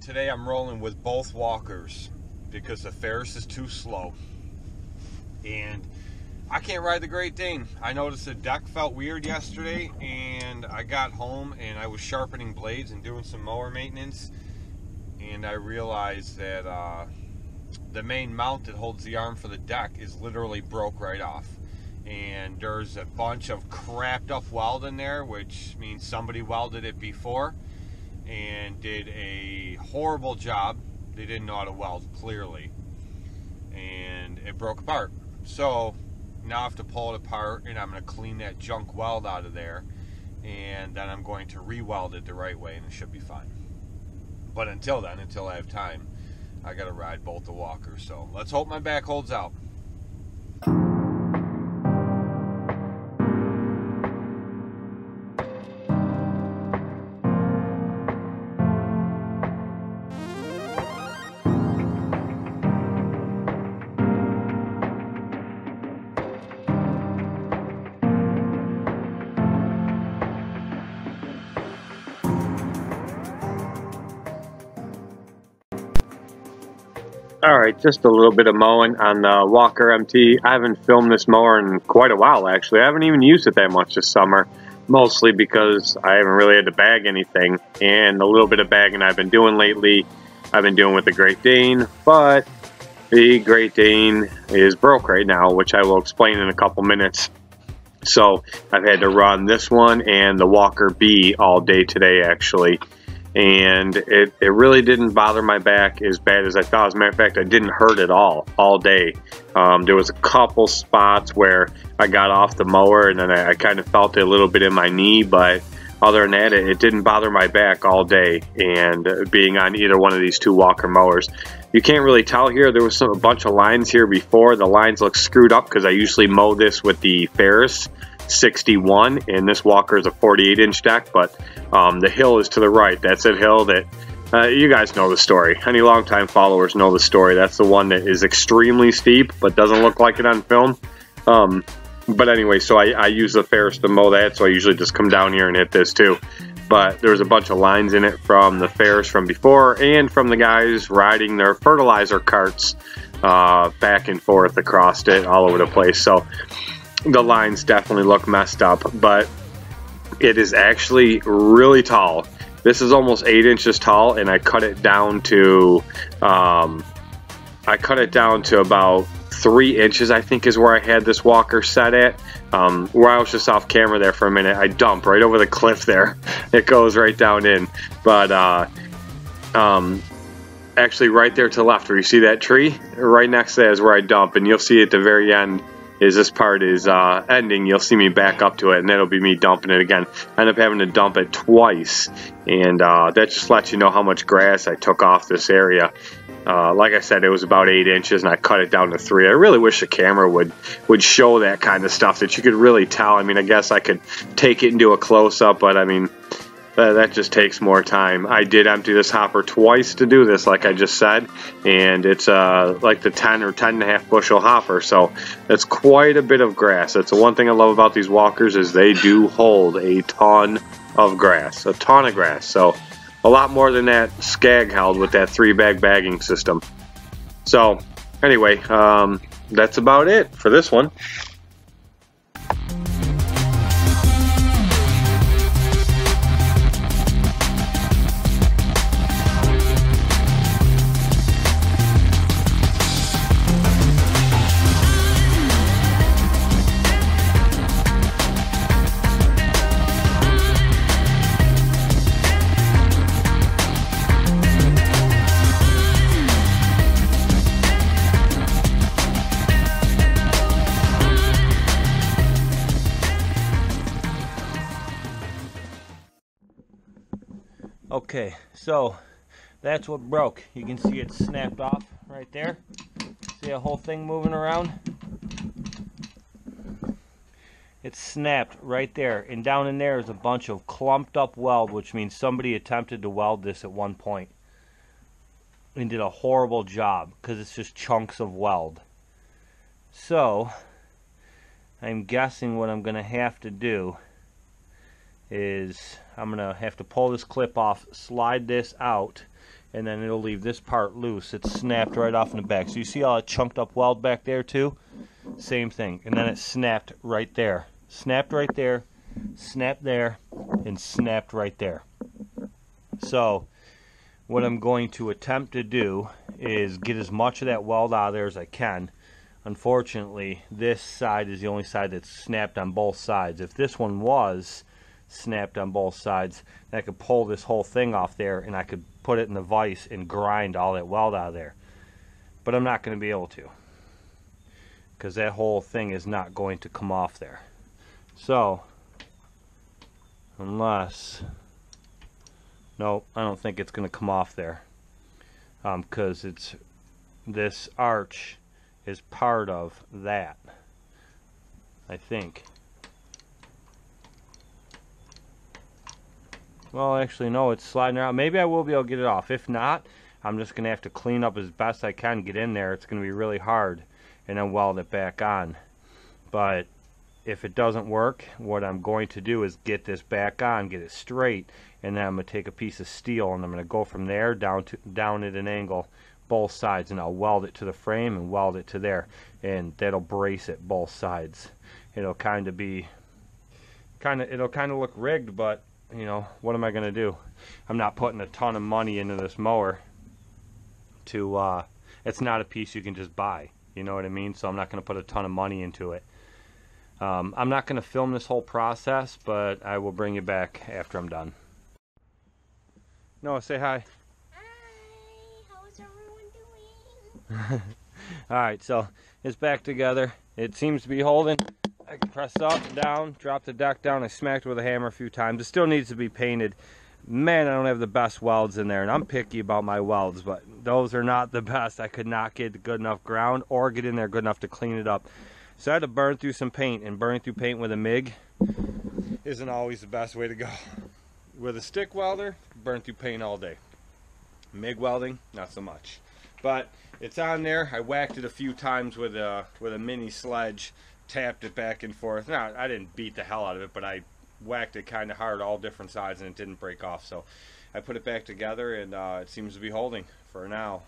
Today I'm rolling with both walkers because the Ferris is too slow. And I can't ride the Great Dane. I noticed the deck felt weird yesterday, and I got home and I was sharpening blades and doing some mower maintenance, and I realized that the main mount that holds the arm for the deck is literally broke right off. And there's a bunch of crapped up weld in there, which means somebody welded it before and did a horrible job. They didn't know how to weld, clearly, and it broke apart. So now I have to pull it apart, and I'm going to clean that junk weld out of there, and then I'm going to re-weld it the right way, and it should be fine. But until then, until I have time, I got to ride both the walkers. So let's hope my back holds out. Alright, just a little bit of mowing on the Walker MT. I haven't filmed this mower in quite a while, actually. I haven't even used it that much this summer, mostly because I haven't really had to bag anything. And the little bit of bagging I've been doing lately, I've been doing with the Great Dane, but the Great Dane is broke right now, which I will explain in a couple minutes. So I've had to run this one and the Walker B all day today, actually. And it really didn't bother my back as bad as I thought. As a matter of fact, I didn't hurt at all day. There was a couple spots where I got off the mower and then I kind of felt it a little bit in my knee, but other than that, it didn't bother my back all day. And being on either one of these two Walker mowers, you can't really tell here. There was a bunch of lines here before. The lines look screwed up because I usually mow this with the Ferris 61, and this walker is a 48-inch deck, but the hill is to the right. That's a hill that you guys know the story. Any longtime followers know the story. That's the one that is extremely steep but doesn't look like it on film. But anyway, so I use the Ferris to mow that, so I usually just come down here and hit this too. But there's a bunch of lines in it from the Ferris from before and from the guys riding their fertilizer carts back and forth across it all over the place. So the lines definitely look messed up, but it is actually really tall. This is almost 8 inches tall, and I cut it down to about 3 inches, I think, is where I had this walker set at. Where I was just off camera there for a minute, I dump right over the cliff there. It goes right down in, but actually right there to the left where you see that tree, right next to that is where I dump, and you'll see at the very end is this part is ending. You'll see me back up to it, and that'll be me dumping it again. I end up having to dump it twice, and that just lets you know how much grass I took off this area. Like I said, it was about 8 inches, and I cut it down to 3. I really wish the camera would show that kind of stuff, that you could really tell. I mean, I guess I could take it and do a close-up, but I mean, that just takes more time. I did empty this hopper twice to do this, like I just said, and it's like the 10 or 10.5 bushel hopper, so it's quite a bit of grass. That's the one thing I love about these walkers, is they do hold a ton of grass, so a lot more than that Scag held with that 3-bag bagging system. So anyway, that's about it for this one. Okay, so that's what broke. You can see it snapped off right there. See the whole thing moving around? It snapped right there, and down in there is a bunch of clumped up weld, which means somebody attempted to weld this at one point and did a horrible job because it's just chunks of weld. So I'm guessing what I'm going to have to do is I'm going to have to pull this clip off, slide this out, and then it'll leave this part loose. It's snapped right off in the back. So you see all that chunked up weld back there too? Same thing. And then it snapped right there. Snapped right there, snapped there, and snapped right there. So what I'm going to attempt to do is get as much of that weld out of there as I can. Unfortunately, this side is the only side that's snapped on both sides. If this one was snapped on both sides, then I could pull this whole thing off there and I could put it in the vise and grind all that weld out of there. But I'm not going to be able to, because that whole thing is not going to come off there. So, unless, no, I don't think it's going to come off there, because it's, this arch is part of that, I think. Well, actually, no, it's sliding around. Maybe I will be able to get it off. If not, I'm just going to have to clean up as best I can, get in there. It's going to be really hard, and then weld it back on. But if it doesn't work, what I'm going to do is get this back on, get it straight, and then I'm going to take a piece of steel and I'm going to go from there down at an angle, both sides, and I'll weld it to the frame and weld it to there, and that'll brace it both sides. It'll kind of be, it'll kind of look rigged, but you know, what am I going to do? I'm not putting a ton of money into this mower to, it's not a piece you can just buy, you know what I mean? So I'm not going to put a ton of money into it. I'm not going to film this whole process, but I will bring you back after I'm done. Noah, say hi. Hi, how's everyone doing? Alright, so it's back together. It seems to be holding. I can press up, down, drop the deck down. I smacked it with a hammer a few times. It still needs to be painted. Man, I don't have the best welds in there, and I'm picky about my welds, but those are not the best. I could not get good enough ground or get in there good enough to clean it up. So I had to burn through some paint, and burning through paint with a MIG isn't always the best way to go. With a stick welder, burn through paint all day. MIG welding, not so much. But it's on there. I whacked it a few times with a mini sledge, tapped it back and forth. Now, I didn't beat the hell out of it, but I whacked it kind of hard, all different sides, and it didn't break off. So I put it back together, and it seems to be holding for now.